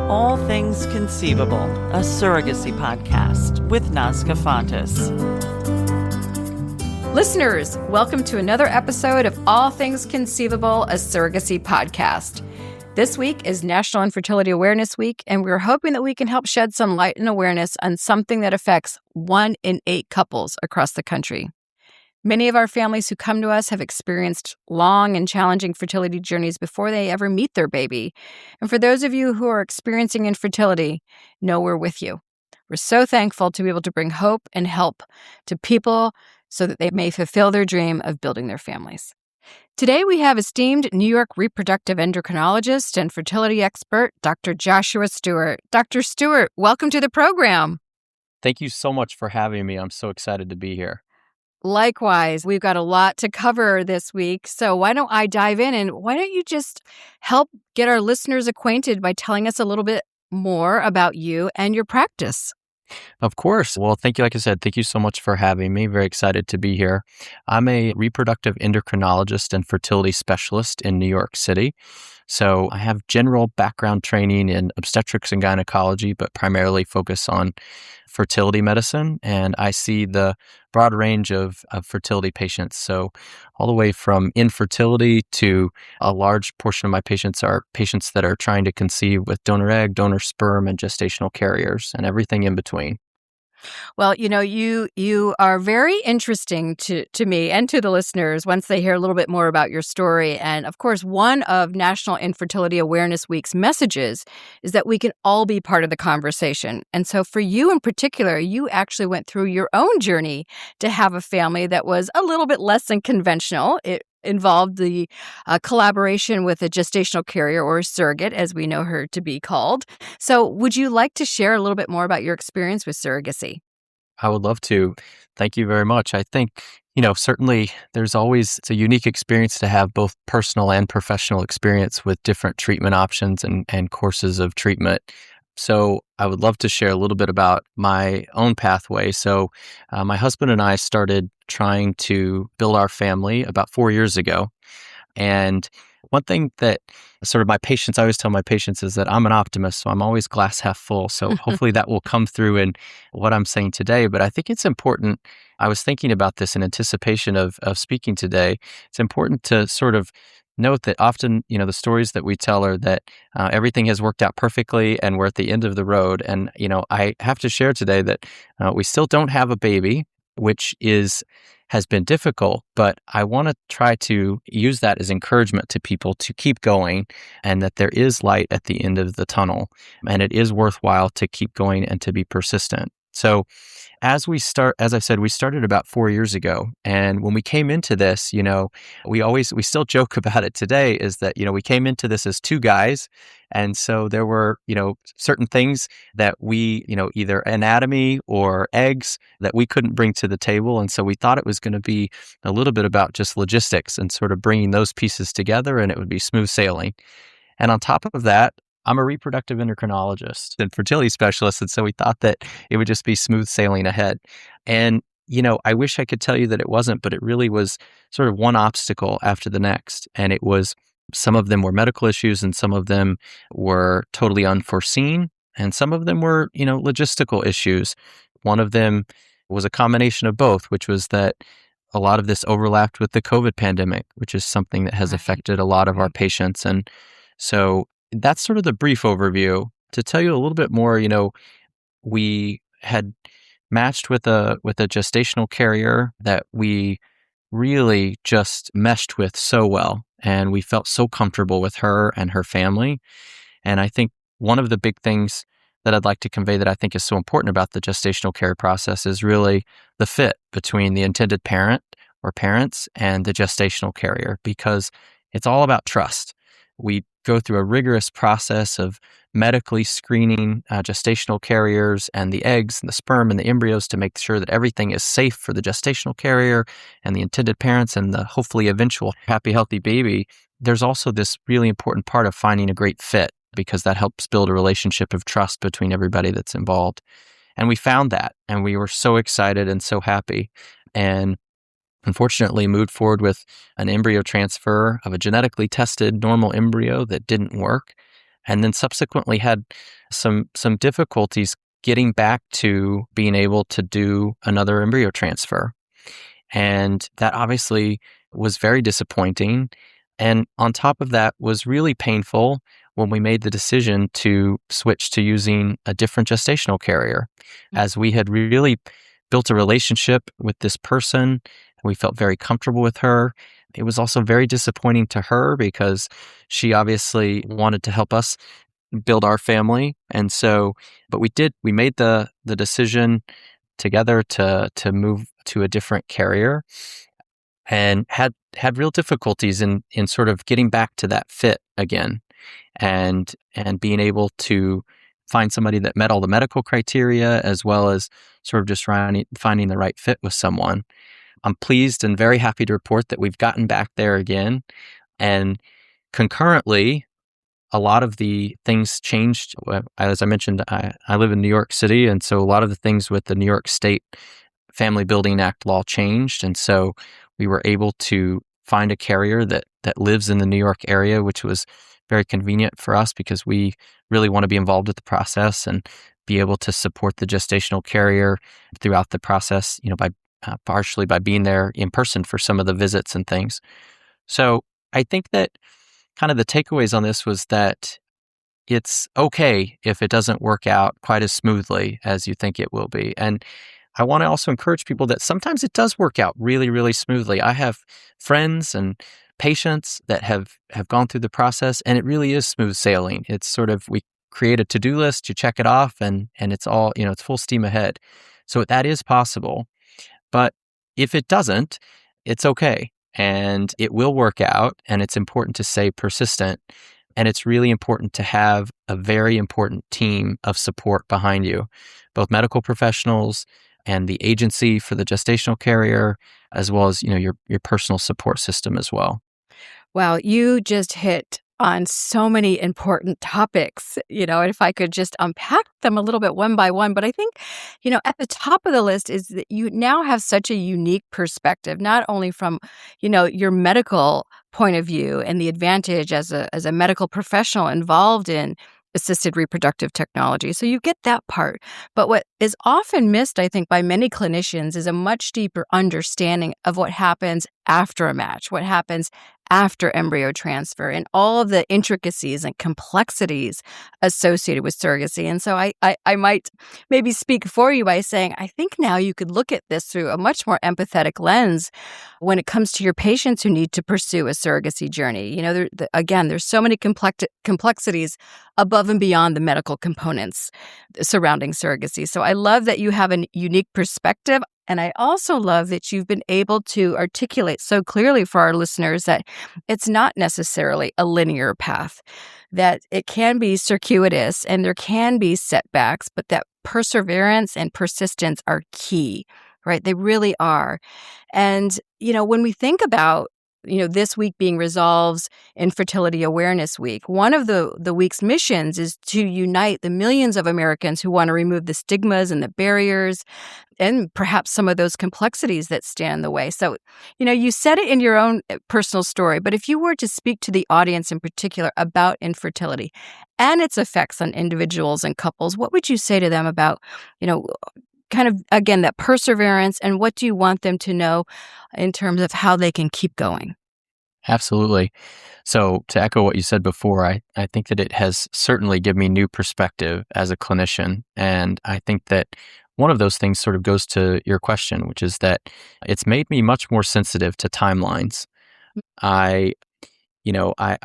All Things Conceivable, a surrogacy podcast with Nazca Fontes. Listeners, welcome to another episode of All Things Conceivable, a surrogacy podcast. This week is National Infertility Awareness Week, and we're hoping that we can help shed some light and awareness on something that affects 1 in 8 couples across the country. Many of our families who come to us have experienced long and challenging fertility journeys before they ever meet their baby. And for those of you who are experiencing infertility, know we're with you. We're so thankful to be able to bring hope and help to people so that they may fulfill their dream of building their families. Today, we have esteemed New York reproductive endocrinologist and fertility expert, Dr. Joshua Stewart. Dr. Stewart, welcome to the program. Thank you so much for having me. I'm so excited to be here. Likewise, we've got a lot to cover this week, so why don't I dive in and why don't you just help get our listeners acquainted by telling us a little bit more about you and your practice? Of course. Well, thank you. Like I said, thank you so much for having me. Very excited to be here. I'm a reproductive endocrinologist and fertility specialist in New York City. So I have general background training in obstetrics and gynecology, but primarily focus on fertility medicine. And I see the broad range of fertility patients. So all the way from infertility to a large portion of my patients are patients that are trying to conceive with donor egg, donor sperm, and gestational carriers, and everything in between. Well, you are very interesting to me and to the listeners once they hear a little bit more about your story. And of course, one of National Infertility Awareness Week's messages is that we can all be part of the conversation. And so for you in particular, you actually went through your own journey to have a family that was a little bit less than conventional. It involved the collaboration with a gestational carrier or a surrogate, as we know her to be called. So would you like to share a little bit more about your experience with surrogacy? I would love to. Thank you very much. I think, certainly it's a unique experience to have both personal and professional experience with different treatment options and courses of treatment. So I would love to share a little bit about my own pathway. So my husband and I started trying to build our family about 4 years ago. And one thing that sort of I always tell my patients is that I'm an optimist, so I'm always glass half full. So hopefully that will come through in what I'm saying today. But I think it's important. I was thinking about this in anticipation of speaking today. It's important to sort of note that often, the stories that we tell are that everything has worked out perfectly and we're at the end of the road. And, I have to share today that we still don't have a baby, which has been difficult, but I want to try to use that as encouragement to people to keep going and that there is light at the end of the tunnel and it is worthwhile to keep going and to be persistent. So as I said, we started about 4 years ago. And when we came into this, we still joke about it today is that, we came into this as 2 guys. And so there were, certain things that we, either anatomy or eggs that we couldn't bring to the table. And so we thought it was going to be a little bit about just logistics and sort of bringing those pieces together and it would be smooth sailing. And on top of that, I'm a reproductive endocrinologist and fertility specialist, and so we thought that it would just be smooth sailing ahead. And, I wish I could tell you that it wasn't, but it really was sort of one obstacle after the next. And it was, some of them were medical issues and some of them were totally unforeseen. And some of them were, logistical issues. One of them was a combination of both, which was that a lot of this overlapped with the COVID pandemic, which is something that has affected a lot of our patients. And so that's sort of the brief overview. To tell you a little bit more, we had matched with a gestational carrier that we really just meshed with so well. And we felt so comfortable with her and her family. And I think one of the big things that I'd like to convey that I think is so important about the gestational care process is really the fit between the intended parent or parents and the gestational carrier, because it's all about trust. We go through a rigorous process of medically screening gestational carriers and the eggs and the sperm and the embryos to make sure that everything is safe for the gestational carrier and the intended parents and the hopefully eventual happy, healthy baby. There's also this really important part of finding a great fit because that helps build a relationship of trust between everybody that's involved. And we found that, and we were so excited and so happy. And unfortunately moved forward with an embryo transfer of a genetically tested normal embryo that didn't work. and then subsequently had some difficulties getting back to being able to do another embryo transfer. And that obviously was very disappointing. And on top of that was really painful when we made the decision to switch to using a different gestational carrier, as we had really built a relationship with this person. We felt very comfortable with her. It was also very disappointing to her because she obviously wanted to help us build our family. And so, but we made the decision together to move to a different carrier, and had real difficulties in sort of getting back to that fit again, and being able to find somebody that met all the medical criteria, as well as sort of just finding the right fit with someone. I'm pleased and very happy to report that we've gotten back there again. And concurrently, a lot of the things changed. As I mentioned, I live in New York City, and so a lot of the things with the New York State Family Building Act law changed. And so we were able to find a carrier that lives in the New York area, which was very convenient for us because we really want to be involved with the process and be able to support the gestational carrier throughout the process, by partially by being there in person for some of the visits and things. So I think that kind of the takeaways on this was that it's okay if it doesn't work out quite as smoothly as you think it will be. And I want to also encourage people that sometimes it does work out really, really smoothly. I have friends and patients that have gone through the process, and it really is smooth sailing. It's sort of, we create a to-do list, you check it off, and it's all, it's full steam ahead. So that is possible. But if it doesn't, it's okay. And it will work out, and it's important to stay persistent. And it's really important to have a very important team of support behind you, both medical professionals and the agency for the gestational carrier, as well as, your personal support system as well. Wow, you just hit on so many important topics, and if I could just unpack them a little bit one by one. But I think, at the top of the list is that you now have such a unique perspective, not only from, your medical point of view and the advantage as a medical professional involved in assisted reproductive technology. So you get that part. But what is often missed, I think, by many clinicians is a much deeper understanding of what happens after a match, what happens after embryo transfer, and all of the intricacies and complexities associated with surrogacy. And so I might maybe speak for you by saying, I think now you could look at this through a much more empathetic lens when it comes to your patients who need to pursue a surrogacy journey. Again, there's so many complexities above and beyond the medical components surrounding surrogacy. So I love that you have a unique perspective. And I also love that you've been able to articulate so clearly for our listeners that it's not necessarily a linear path, that it can be circuitous and there can be setbacks, but that perseverance and persistence are key, right? They really are. And, when we think about this week being Resolve's Infertility Awareness Week, one of the week's missions is to unite the millions of Americans who want to remove the stigmas and the barriers and perhaps some of those complexities that stand in the way. So, you said it in your own personal story, but if you were to speak to the audience in particular about infertility and its effects on individuals and couples, what would you say to them about, kind of, again, that perseverance, and what do you want them to know in terms of how they can keep going? Absolutely. So to echo what you said before, I think that it has certainly given me new perspective as a clinician. And I think that one of those things sort of goes to your question, which is that it's made me much more sensitive to timelines. I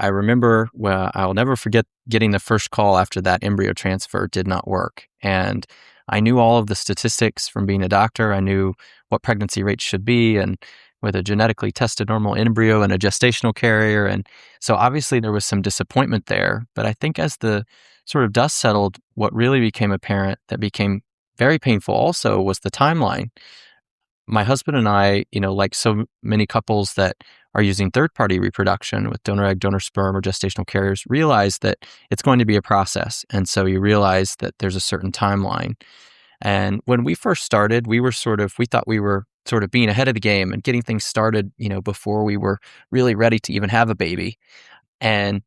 remember, I'll never forget getting the first call after that embryo transfer did not work. And I knew all of the statistics from being a doctor. I knew what pregnancy rates should be and with a genetically tested normal embryo and a gestational carrier. And so obviously there was some disappointment there. But I think as the sort of dust settled, what really became apparent that became very painful also was the timeline. My husband and I, like so many couples that are using third-party reproduction with donor egg, donor sperm, or gestational carriers, realize that it's going to be a process. And so you realize that there's a certain timeline. And when we first started, we thought we were sort of being ahead of the game and getting things started, before we were really ready to even have a baby. And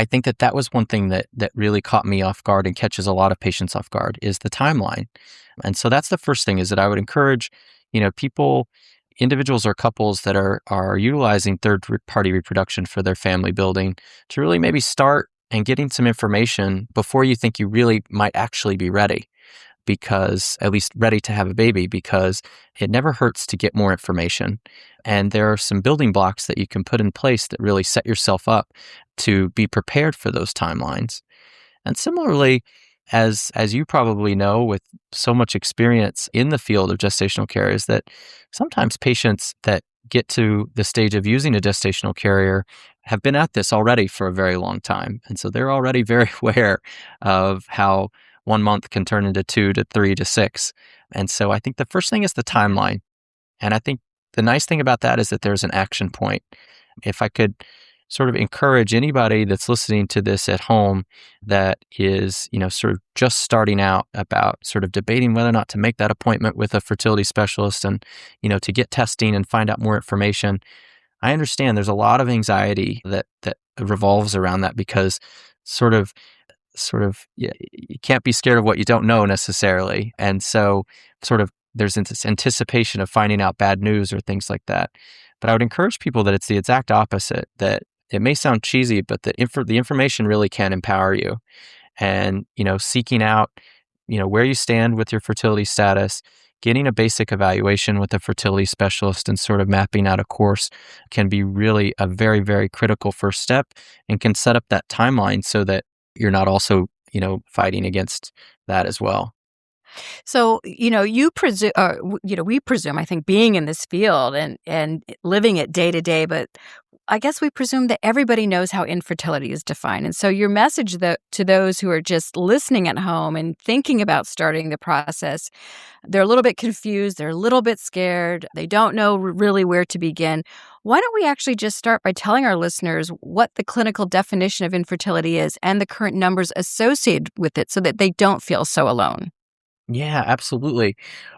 I think that was one thing that really caught me off guard and catches a lot of patients off guard is the timeline. And so that's the first thing, is that I would encourage, people, individuals or couples that are utilizing third-party reproduction for their family building to really maybe start and getting some information before you think you really might actually be ready, because at least ready to have a baby, because it never hurts to get more information. And there are some building blocks that you can put in place that really set yourself up to be prepared for those timelines. And similarly, as you probably know, with so much experience in the field of gestational care, is that sometimes patients that get to the stage of using a gestational carrier have been at this already for a very long time. And so they're already very aware of how 1 month can turn into 2 to 3 to 6. And so I think the first thing is the timeline. And I think the nice thing about that is that there's an action point. If I could sort of encourage anybody that's listening to this at home that is, sort of just starting out about sort of debating whether or not to make that appointment with a fertility specialist and, to get testing and find out more information. I understand there's a lot of anxiety that revolves around that, because sort of you can't be scared of what you don't know necessarily. And so sort of there's this anticipation of finding out bad news or things like that. But I would encourage people that it's the exact opposite, that it may sound cheesy, but the information really can empower you. And, seeking out, where you stand with your fertility status, getting a basic evaluation with a fertility specialist and sort of mapping out a course can be really a very, very critical first step, and can set up that timeline so that you're not also, fighting against that as well. So, you presume, we presume, I think, being in this field and living it day to day, but I guess we presume that everybody knows how infertility is defined. And so your message to those who are just listening at home and thinking about starting the process, they're a little bit confused, they're a little bit scared, they don't know really where to begin. Why don't we actually just start by telling our listeners what the clinical definition of infertility is and the current numbers associated with it, so that they don't feel so alone? Yeah, absolutely.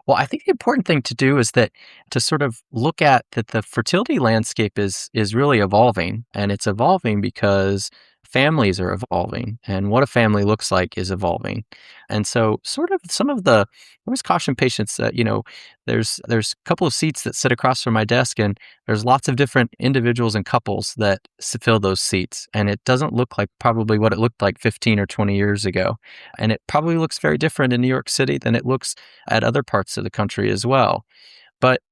Well, I think the important thing to do is that to sort of look at that the fertility landscape is really evolving, and it's evolving because families are evolving, and what a family looks like is evolving. And so sort of I always caution patients that, there's a couple of seats that sit across from my desk, and there's lots of different individuals and couples that fill those seats. And it doesn't look like probably what it looked like 15 or 20 years ago. And it probably looks very different in New York City than it looks at other parts of the country as well. But,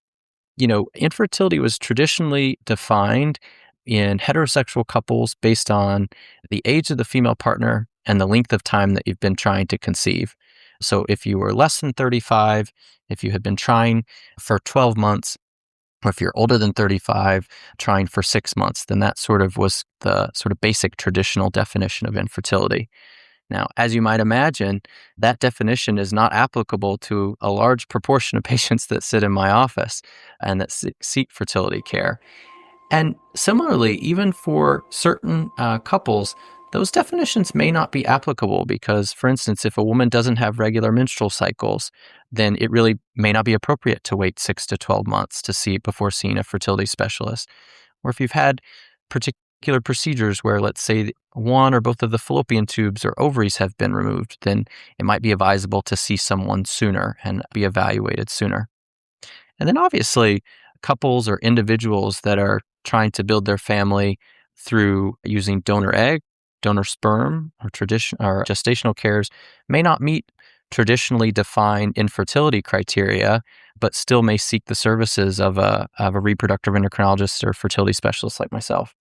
infertility was traditionally defined in heterosexual couples based on the age of the female partner and the length of time that you've been trying to conceive. So if you were less than 35, if you had been trying for 12 months, or if you're older than 35, trying for 6 months, then that sort of was the sort of basic traditional definition of infertility. Now, as you might imagine, that definition is not applicable to a large proportion of patients that sit in my office and that seek fertility care. And similarly, even for certain couples, those definitions may not be applicable because, for instance, if a woman doesn't have regular menstrual cycles, then it really may not be appropriate to wait 6 to 12 months to see before seeing a fertility specialist. Or if you've had particular procedures where, let's say, one or both of the fallopian tubes or ovaries have been removed, then it might be advisable to see someone sooner and be evaluated sooner. And then obviously, couples or individuals that are trying to build their family through using donor egg, donor sperm, or gestational cares may not meet traditionally defined infertility criteria, but still may seek the services of a reproductive endocrinologist or fertility specialist like myself.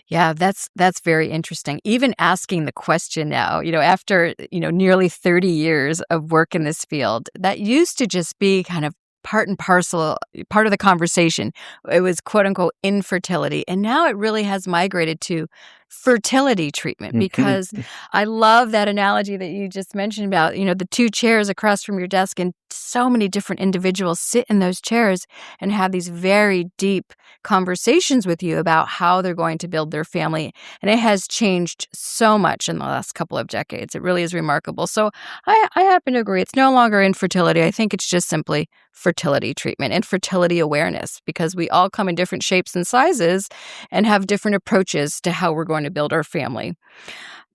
Yeah, that's very interesting. Even asking the question now, after, nearly 30 years of work in this field, that used to just be kind of part and parcel, part of the conversation. It was quote unquote infertility. And now it really has migrated to fertility treatment, because I love that analogy that you just mentioned about, the two chairs across from your desk and so many different individuals sit in those chairs and have these very deep conversations with you about how they're going to build their family. And it has changed so much in the last couple of decades. It really is remarkable. So I happen to agree. It's no longer infertility. I think it's just simply fertility treatment and fertility awareness, because we all come in different shapes and sizes and have different approaches to how we're going to build our family.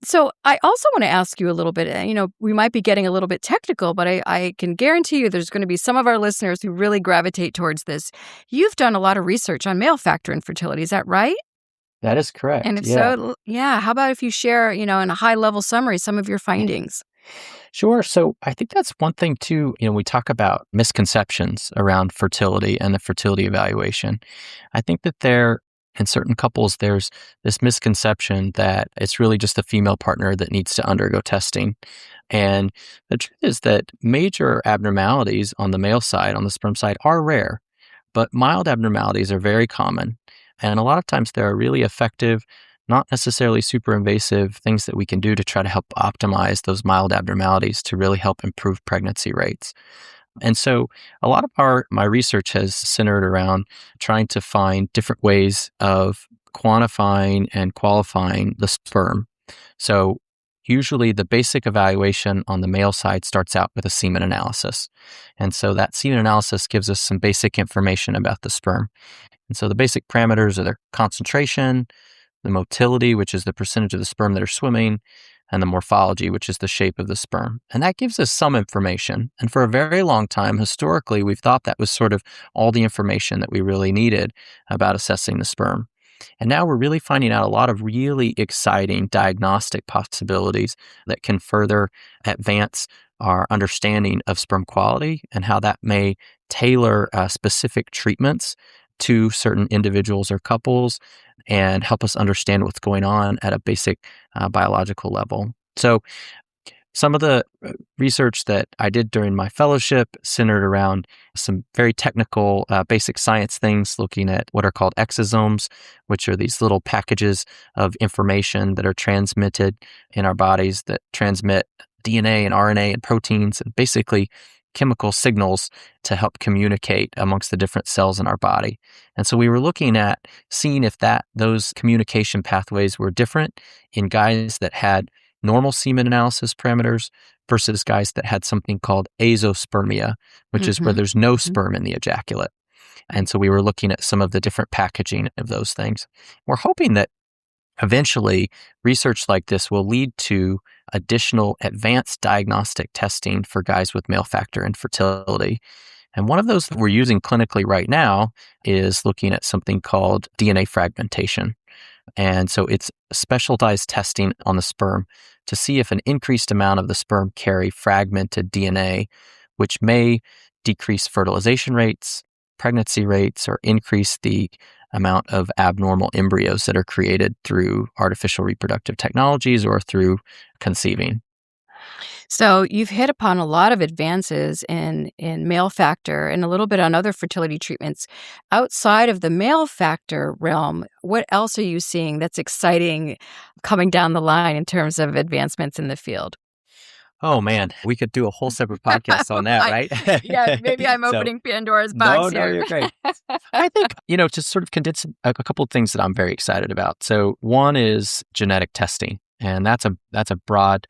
So I also want to ask you a little bit, we might be getting a little bit technical, but I can guarantee you there's going to be some of our listeners who really gravitate towards this. You've done a lot of research on male factor infertility. Is that right? That is correct. And if so, how about if you share, in a high-level summary, some of your findings? Sure. So I think that's one thing too, we talk about misconceptions around fertility and the fertility evaluation. I think that in certain couples, there's this misconception that it's really just the female partner that needs to undergo testing. And the truth is that major abnormalities on the male side, on the sperm side, are rare, but mild abnormalities are very common. And a lot of times there are really effective, not necessarily super invasive things that we can do to try to help optimize those mild abnormalities to really help improve pregnancy rates. And so a lot of my research has centered around trying to find different ways of quantifying and qualifying the sperm. So usually the basic evaluation on the male side starts out with a semen analysis. And so that semen analysis gives us some basic information about the sperm. And so the basic parameters are their concentration, the motility, which is the percentage of the sperm that are swimming, and the morphology, which is the shape of the sperm. And that gives us some information. And for a very long time, historically, we've thought that was sort of all the information that we really needed about assessing the sperm. And now we're really finding out a lot of really exciting diagnostic possibilities that can further advance our understanding of sperm quality and how that may tailor specific treatments to certain individuals or couples and help us understand what's going on at a basic biological level. So some of the research that I did during my fellowship centered around some very technical basic science things, looking at what are called exosomes, which are these little packages of information that are transmitted in our bodies that transmit DNA and RNA and proteins and basically chemical signals to help communicate amongst the different cells in our body. And so we were looking at seeing if those communication pathways were different in guys that had normal semen analysis parameters versus guys that had something called azoospermia, which is where there's no sperm in the ejaculate. And so we were looking at some of the different packaging of those things. We're hoping that eventually research like this will lead to additional advanced diagnostic testing for guys with male factor infertility. And one of those that we're using clinically right now is looking at something called DNA fragmentation. And so it's specialized testing on the sperm to see if an increased amount of the sperm carry fragmented DNA, which may decrease fertilization rates, pregnancy rates, or increase the amount of abnormal embryos that are created through artificial reproductive technologies or through conceiving. So you've hit upon a lot of advances in male factor and a little bit on other fertility treatments. Outside of the male factor realm, what else are you seeing that's exciting coming down the line in terms of advancements in the field? Oh man, we could do a whole separate podcast on that, right? Maybe I'm opening Pandora's box here. No, you're great. I think, to sort of condense a couple of things that I'm very excited about. So one is genetic testing, and that's a broad,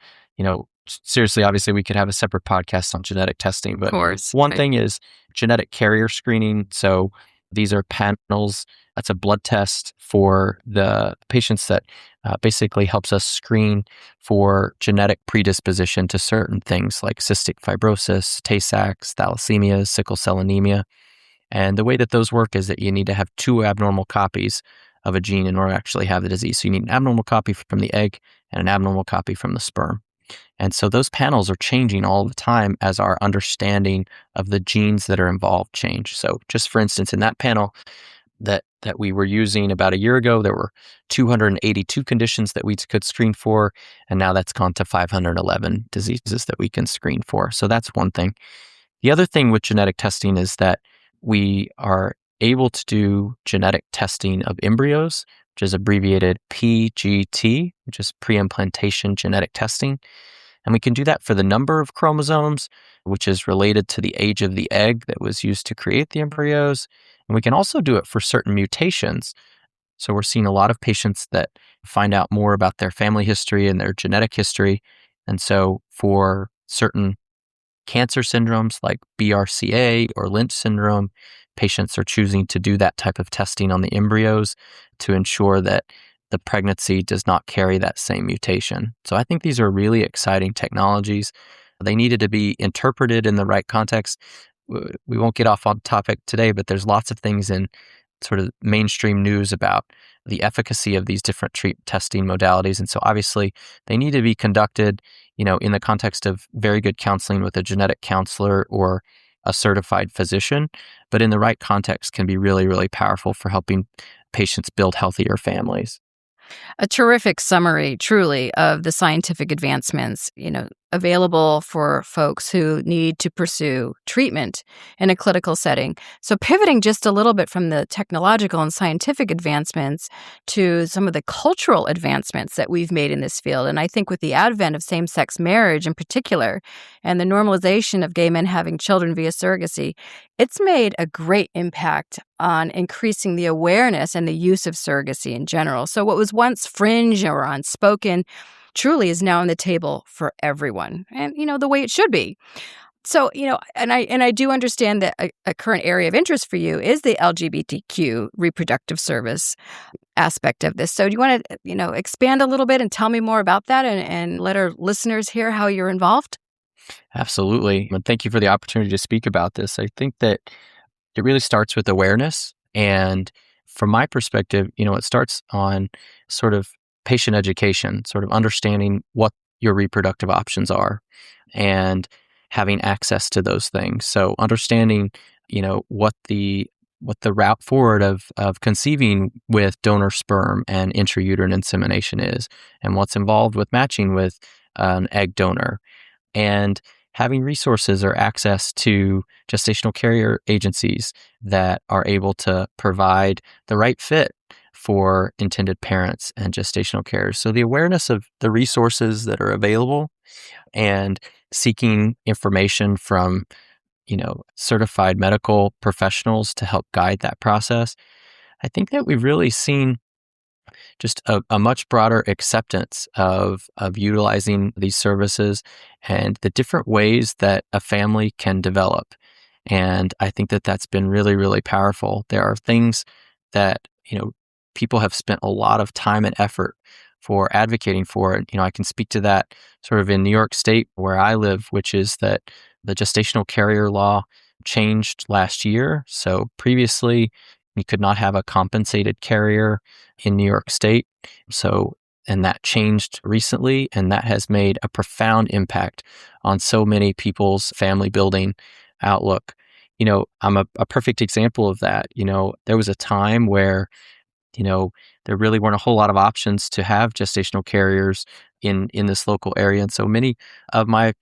seriously, obviously we could have a separate podcast on genetic testing, but of course, one thing is genetic carrier screening. So these are panels. That's a blood test for the patients that basically helps us screen for genetic predisposition to certain things like cystic fibrosis, Tay-Sachs, thalassemia, sickle cell anemia. And the way that those work is that you need to have 2 abnormal copies of a gene in order to actually have the disease. So you need an abnormal copy from the egg and an abnormal copy from the sperm. And so those panels are changing all the time as our understanding of the genes that are involved change. So just for instance, in that panel that we were using about a year ago, there were 282 conditions that we could screen for, and now that's gone to 511 diseases that we can screen for. So that's one thing. The other thing with genetic testing is that we are able to do genetic testing of embryos, which is abbreviated PGT, which is pre-implantation genetic testing. And we can do that for the number of chromosomes, which is related to the age of the egg that was used to create the embryos. And we can also do it for certain mutations. So we're seeing a lot of patients that find out more about their family history and their genetic history. And so for certain cancer syndromes like BRCA or Lynch syndrome, patients are choosing to do that type of testing on the embryos to ensure that the pregnancy does not carry that same mutation. So I think these are really exciting technologies. They needed to be interpreted in the right context. We won't get off on topic today, but there's lots of things in sort of mainstream news about the efficacy of these different testing modalities. And so obviously they need to be conducted, in the context of very good counseling with a genetic counselor or a certified physician, but in the right context can be really, really powerful for helping patients build healthier families. A terrific summary, truly, of the scientific advancements, available for folks who need to pursue treatment in a clinical setting. So pivoting just a little bit from the technological and scientific advancements to some of the cultural advancements that we've made in this field. And I think with the advent of same-sex marriage in particular, and the normalization of gay men having children via surrogacy, it's made a great impact on increasing the awareness and the use of surrogacy in general. So what was once fringe or unspoken truly is now on the table for everyone, and the way it should be. So and I do understand that a current area of interest for you is the LGBTQ reproductive service aspect of this. So do you want to expand a little bit and tell me more about that, and let our listeners hear how you're involved? Absolutely. And thank you for the opportunity to speak about this. I think that it really starts with awareness. And from my perspective, it starts on sort of patient education, sort of understanding what your reproductive options are and having access to those things. So understanding, what the route forward of conceiving with donor sperm and intrauterine insemination is, and what's involved with matching with an egg donor, and having resources or access to gestational carrier agencies that are able to provide the right fit for intended parents and gestational carriers. So the awareness of the resources that are available and seeking information from, certified medical professionals to help guide that process. I think that we've really seen just a much broader acceptance of utilizing these services and the different ways that a family can develop. And I think that that's been really, really powerful. There are things that, people have spent a lot of time and effort for advocating for. And, I can speak to that sort of in New York State where I live, which is that the gestational carrier law changed last year. So previously, you could not have a compensated carrier in New York State. And that changed recently, and that has made a profound impact on so many people's family building outlook. I'm a perfect example of that. There was a time where, there really weren't a whole lot of options to have gestational carriers in this local area. And so many of my,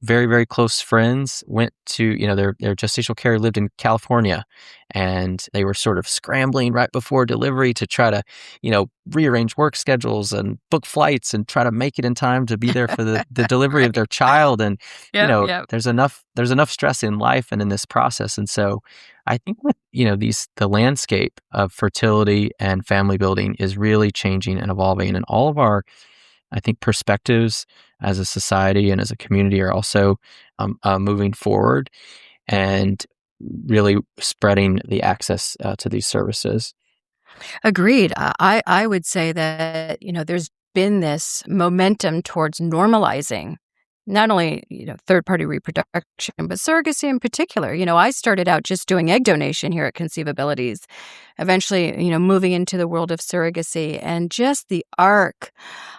very, very close friends went to, their gestational carrier lived in California, and they were sort of scrambling right before delivery to try to, rearrange work schedules and book flights and try to make it in time to be there for the delivery of their child. And, there's enough stress in life and in this process. And so I think with, the landscape of fertility and family building is really changing and evolving, and all of our, I think, perspectives as a society and as a community are also moving forward and really spreading the access to these services. Agreed. I would say that, there's been this momentum towards normalizing not only, third-party reproduction, but surrogacy in particular. I started out just doing egg donation here at ConceiveAbilities, eventually, moving into the world of surrogacy, and just the arc,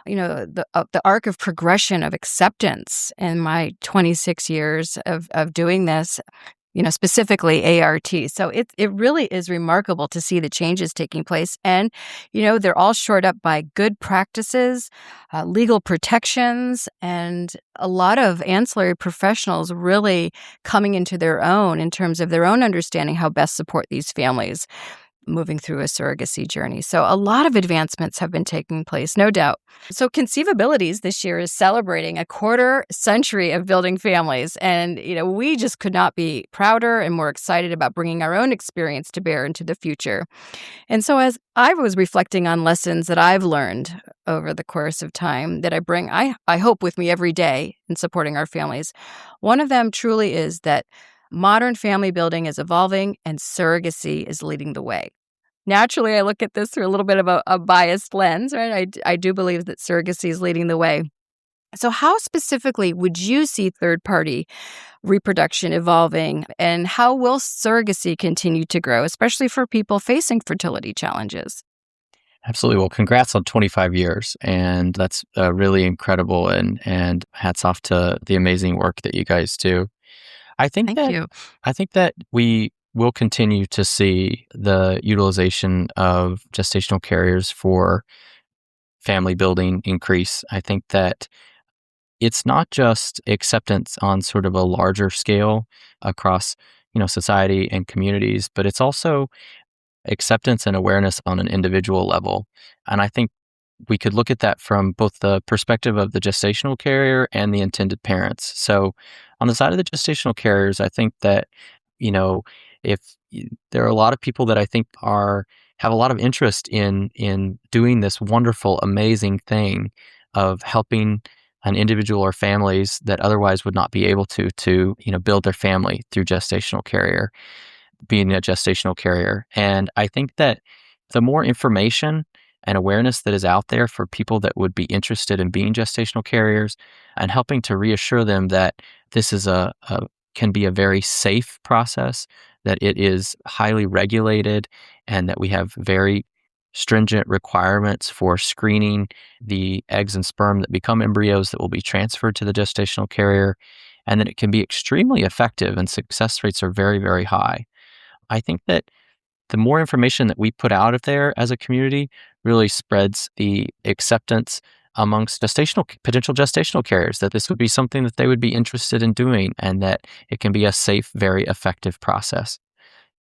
the arc of progression of acceptance in my 26 years of doing this, specifically ART. So it really is remarkable to see the changes taking place. And, they're all shored up by good practices, legal protections, and a lot of ancillary professionals really coming into their own in terms of their own understanding how best support these families. moving through a surrogacy journey. So a lot of advancements have been taking place, no doubt. So ConceiveAbilities this year is celebrating a quarter century of building families. And, we just could not be prouder and more excited about bringing our own experience to bear into the future. And so as I was reflecting on lessons that I've learned over the course of time that I bring, I hope, with me every day in supporting our families, one of them truly is that modern family building is evolving and surrogacy is leading the way. Naturally, I look at this through a little bit of a biased lens, right? I do believe that surrogacy is leading the way. So how specifically would you see third-party reproduction evolving, and how will surrogacy continue to grow, especially for people facing fertility challenges? Absolutely. Well, congrats on 25 years. And that's really incredible. And hats off to the amazing work that you guys do. Thank you. I think that we will continue to see the utilization of gestational carriers for family building increase. I think that it's not just acceptance on sort of a larger scale across, society and communities, but it's also acceptance and awareness on an individual level. And I think we could look at that from both the perspective of the gestational carrier and the intended parents. So on the side of the gestational carriers, I think that, if there are a lot of people that I think have a lot of interest in doing this wonderful, amazing thing of helping an individual or families that otherwise would not be able to build their family through gestational carrier, being a gestational carrier. And I think that the more information and awareness that is out there for people that would be interested in being gestational carriers, and helping to reassure them that this is can be a very safe process, that it is highly regulated, and that we have very stringent requirements for screening the eggs and sperm that become embryos that will be transferred to the gestational carrier, and that it can be extremely effective and success rates are very, very high. I think that the more information that we put out of there as a community really spreads the acceptance amongst potential gestational carriers that this would be something that they would be interested in doing, and that it can be a safe, very effective process.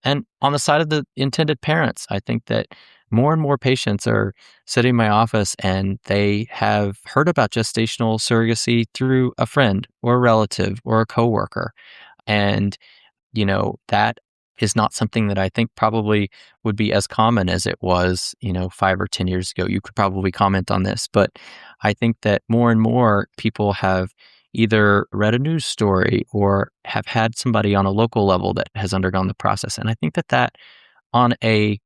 And on the side of the intended parents, I think that more and more patients are sitting in my office and they have heard about gestational surrogacy through a friend or a relative or a coworker. And, that is not something that I think probably would be as common as it was, 5 or 10 years ago. You could probably comment on this, but I think that more and more people have either read a news story or have had somebody on a local level that has undergone the process. And I think that on a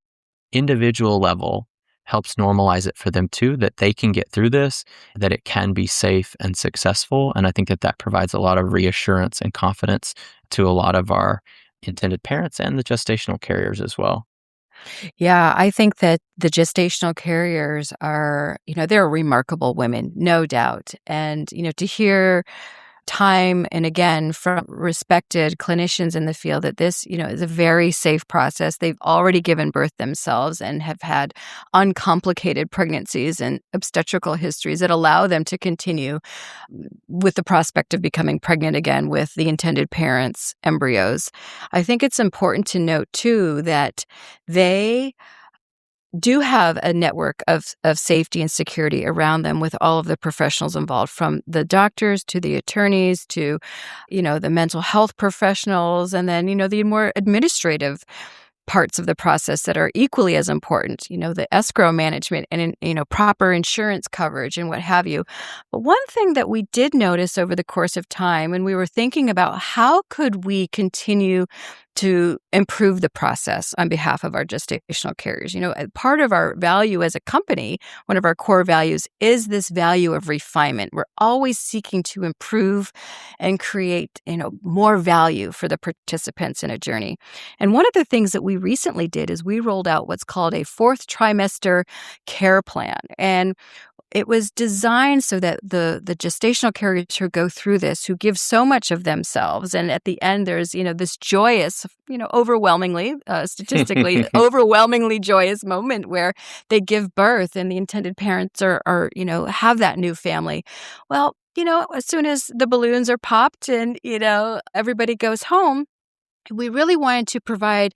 individual level helps normalize it for them too, that they can get through this, that it can be safe and successful. And I think that provides a lot of reassurance and confidence to a lot of our intended parents and the gestational carriers as well. Yeah, I think that the gestational carriers are, they're remarkable women, no doubt. And, to hear time and again from respected clinicians in the field that this, is a very safe process. They've already given birth themselves and have had uncomplicated pregnancies and obstetrical histories that allow them to continue with the prospect of becoming pregnant again with the intended parents' embryos. I think it's important to note, too, that they do have a network of safety and security around them with all of the professionals involved, from the doctors to the attorneys to, the mental health professionals, and then, the more administrative parts of the process that are equally as important, the escrow management and, proper insurance coverage and what have you. But one thing that we did notice over the course of time, and we were thinking about how could we continue to improve the process on behalf of our gestational carriers. Part of our value as a company, one of our core values, is this value of refinement. We're always seeking to improve and create, more value for the participants in a journey. And one of the things that we recently did is we rolled out what's called a fourth-trimester care plan. And it was designed so that the gestational carriers who go through this, who give so much of themselves, and at the end there's, this joyous, overwhelmingly, statistically, overwhelmingly joyous moment where they give birth and the intended parents are have that new family. Well, as soon as the balloons are popped and, everybody goes home, we really wanted to provide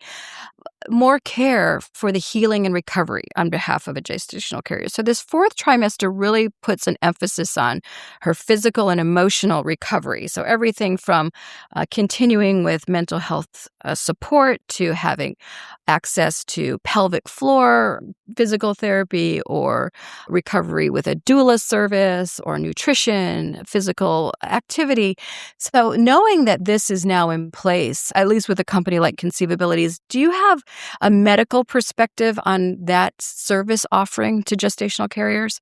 more care for the healing and recovery on behalf of a gestational carrier. So this fourth trimester really puts an emphasis on her physical and emotional recovery. So everything from continuing with mental health support to having access to pelvic floor physical therapy or recovery with a doula service or nutrition, physical activity. So knowing that this is now in place, at least with a company like ConceiveAbilities, do you have a medical perspective on that service offering to gestational carriers?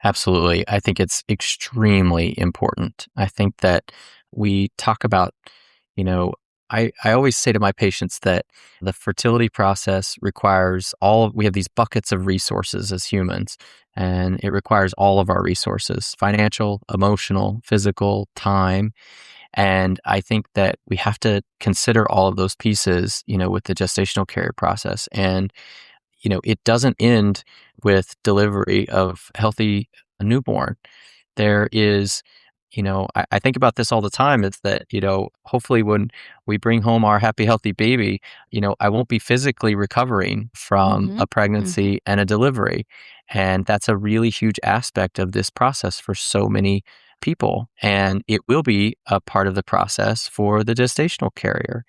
Absolutely. I think it's extremely important. I think that we talk about, you know, I always say to my patients that the fertility process requires we have these buckets of resources as humans, and it requires all of our resources, financial, emotional, physical, time. And I think that we have to consider all of those pieces, with the gestational carrier process. And it doesn't end with delivery of healthy newborn. There is, I think about this all the time. It's that, hopefully when we bring home our happy, healthy baby, I won't be physically recovering from a pregnancy and a delivery. And that's a really huge aspect of this process for so many people. And it will be a part of the process for the gestational carrier.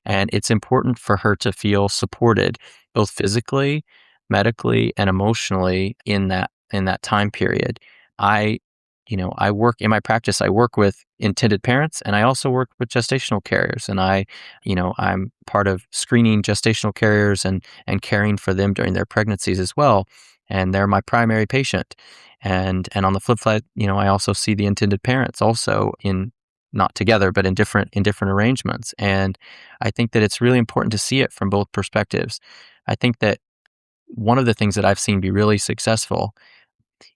And it's important for her to feel supported, both physically, medically, and emotionally in that time period. I work in my practice. I work with intended parents, and I also work with gestational carriers. And I'm part of screening gestational carriers and caring for them during their pregnancies as well. And they're my primary patient. And on the flip side, I also see the intended parents also not together, but in different arrangements. And I think that it's really important to see it from both perspectives. I think that one of the things that I've seen be really successful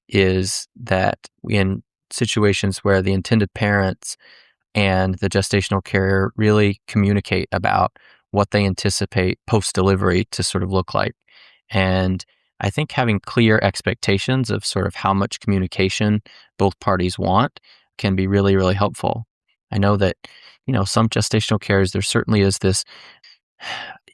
is that in situations where the intended parents and the gestational carrier really communicate about what they anticipate post-delivery to sort of look like. And I think having clear expectations of sort of how much communication both parties want can be really, really helpful. I know that, some gestational carriers, there certainly is this,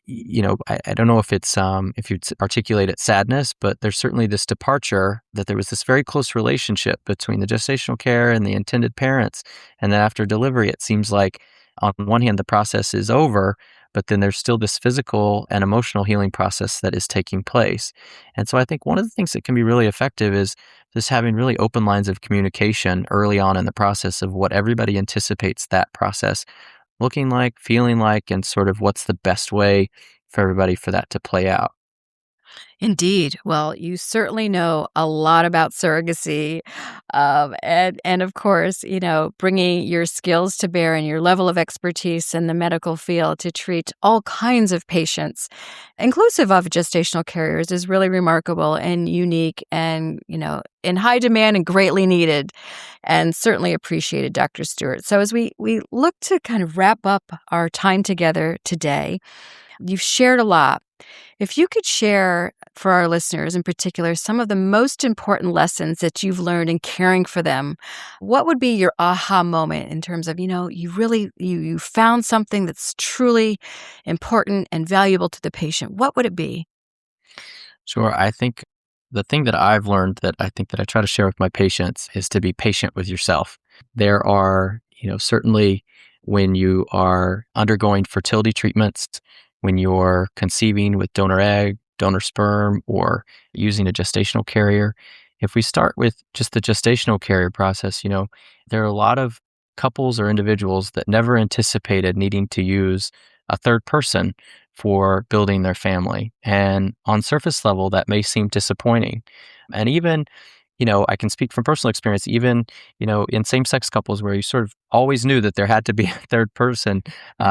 I don't know if it's, if you'd articulate it sadness, but there's certainly this departure that there was this very close relationship between the gestational care and the intended parents. And then after delivery, it seems like on one hand, the process is over, but then there's still this physical and emotional healing process that is taking place. And so I think one of the things that can be really effective is just having really open lines of communication early on in the process of what everybody anticipates that process looking like, feeling like, and sort of what's the best way for everybody for that to play out. Indeed. Well, you certainly know a lot about surrogacy, and of course, bringing your skills to bear and your level of expertise in the medical field to treat all kinds of patients, inclusive of gestational carriers, is really remarkable and unique, and in high demand and greatly needed, and certainly appreciated, Dr. Stewart. So as we look to kind of wrap up our time together today, you've shared a lot. If you could share for our listeners in particular some of the most important lessons that you've learned in caring for them, what would be your aha moment in terms of, you found something that's truly important and valuable to the patient? What would it be? Sure. I think the thing that I've learned that I think that I try to share with my patients is to be patient with yourself. There are, certainly when you are undergoing fertility treatments, when you're conceiving with donor egg, donor sperm, or using a gestational carrier. If we start with just the gestational carrier process, there are a lot of couples or individuals that never anticipated needing to use a third person for building their family. And on surface level, that may seem disappointing. And even, I can speak from personal experience, even, in same-sex couples where you sort of always knew that there had to be a third person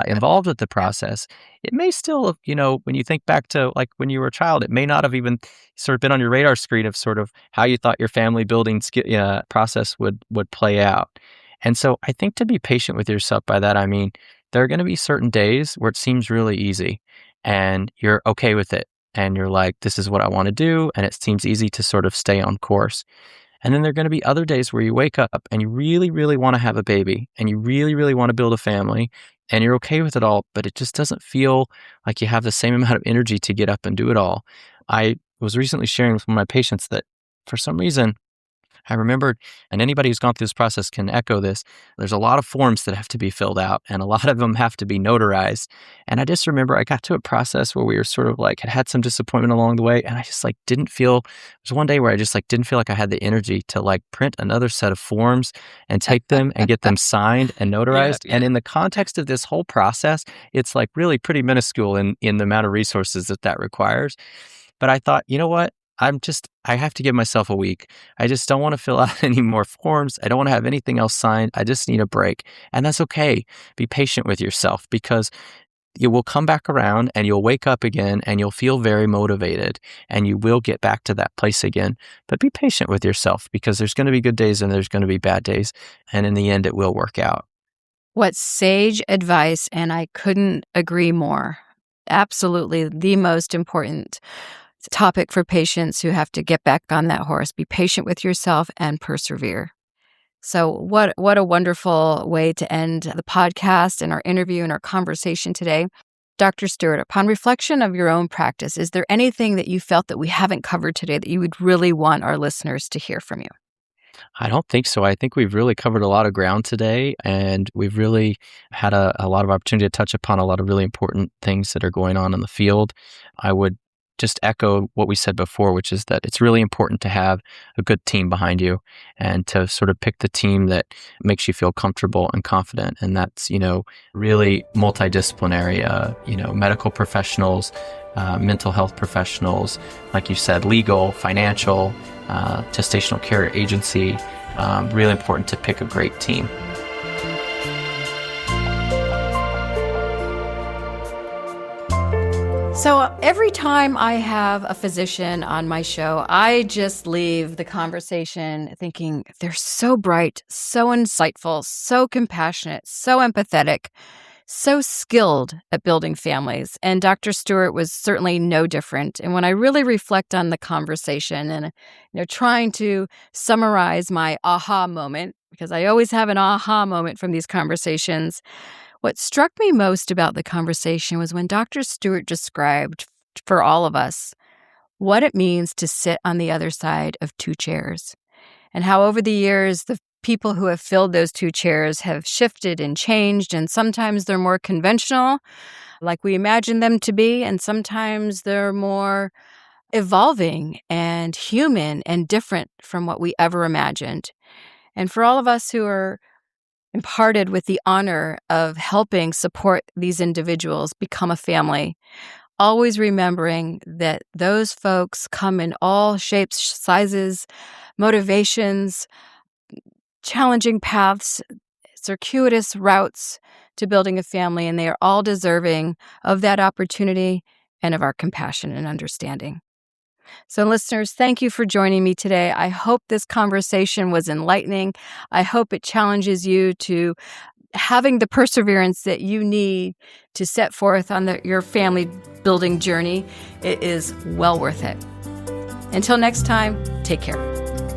involved with the process, it may still, when you think back to like when you were a child, it may not have even sort of been on your radar screen of sort of how you thought your family building process would play out. And so I think to be patient with yourself, by that I mean, there are going to be certain days where it seems really easy and you're okay with it. And you're like, this is what I want to do. And it seems easy to sort of stay on course. And then there are going to be other days where you wake up and you really, really want to have a baby and you really, really want to build a family. and you're okay with it all, but it just doesn't feel like you have the same amount of energy to get up and do it all. I was recently sharing with one of my patients that for some reason, I remembered, and anybody who's gone through this process can echo this, there's a lot of forms that have to be filled out, and a lot of them have to be notarized. And I just remember I got to a process where we were sort of like, had some disappointment along the way, and I just like didn't feel, there was one day where I just like didn't feel like I had the energy to like print another set of forms and take them and get them signed and notarized. And in the context of this whole process, it's like really pretty minuscule in the amount of resources that requires. But I thought, you know what? I have to give myself a week. I just don't want to fill out any more forms. I don't want to have anything else signed. I just need a break. And that's okay. Be patient with yourself, because you will come back around and you'll wake up again and you'll feel very motivated and you will get back to that place again. But be patient with yourself, because there's going to be good days and there's going to be bad days. And in the end, it will work out. What sage advice, and I couldn't agree more. Absolutely the most important topic for patients who have to get back on that horse. Be patient with yourself and persevere. So what a wonderful way to end the podcast and our interview and our conversation today. Dr. Stewart, upon reflection of your own practice, is there anything that you felt that we haven't covered today that you would really want our listeners to hear from you? I don't think so. I think we've really covered a lot of ground today, and we've really had a lot of opportunity to touch upon a lot of really important things that are going on in the field. I would just echo what we said before, which is that it's really important to have a good team behind you and to sort of pick the team that makes you feel comfortable and confident. And that's, really multidisciplinary, medical professionals, mental health professionals, like you said, legal, financial, gestational care agency. Really important to pick a great team. So every time I have a physician on my show, I just leave the conversation thinking they're so bright, so insightful, so compassionate, so empathetic, so skilled at building families. And Dr. Stewart was certainly no different. And when I really reflect on the conversation and trying to summarize my aha moment, because I always have an aha moment from these conversations, what struck me most about the conversation was when Dr. Stewart described for all of us what it means to sit on the other side of two chairs, and how over the years, the people who have filled those two chairs have shifted and changed, and sometimes they're more conventional, like we imagine them to be, and sometimes they're more evolving and human and different from what we ever imagined. And for all of us who are imparted with the honor of helping support these individuals become a family, always remembering that those folks come in all shapes, sizes, motivations, challenging paths, circuitous routes to building a family, and they are all deserving of that opportunity and of our compassion and understanding. So listeners, thank you for joining me today. I hope this conversation was enlightening. I hope it challenges you to having the perseverance that you need to set forth on your family building journey. It is well worth it. Until next time, take care.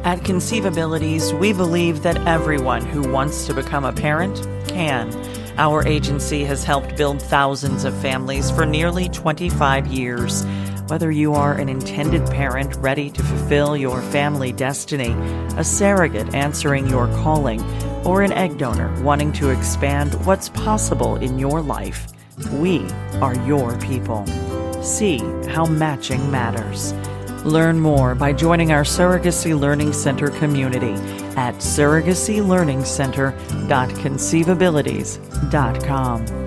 At ConceiveAbilities, we believe that everyone who wants to become a parent can. Our agency has helped build thousands of families for nearly 25 years. Whether you are an intended parent ready to fulfill your family destiny, a surrogate answering your calling, or an egg donor wanting to expand what's possible in your life, we are your people. See how matching matters. Learn more by joining our Surrogacy Learning Center community at surrogacylearningcenter.conceivabilities.com.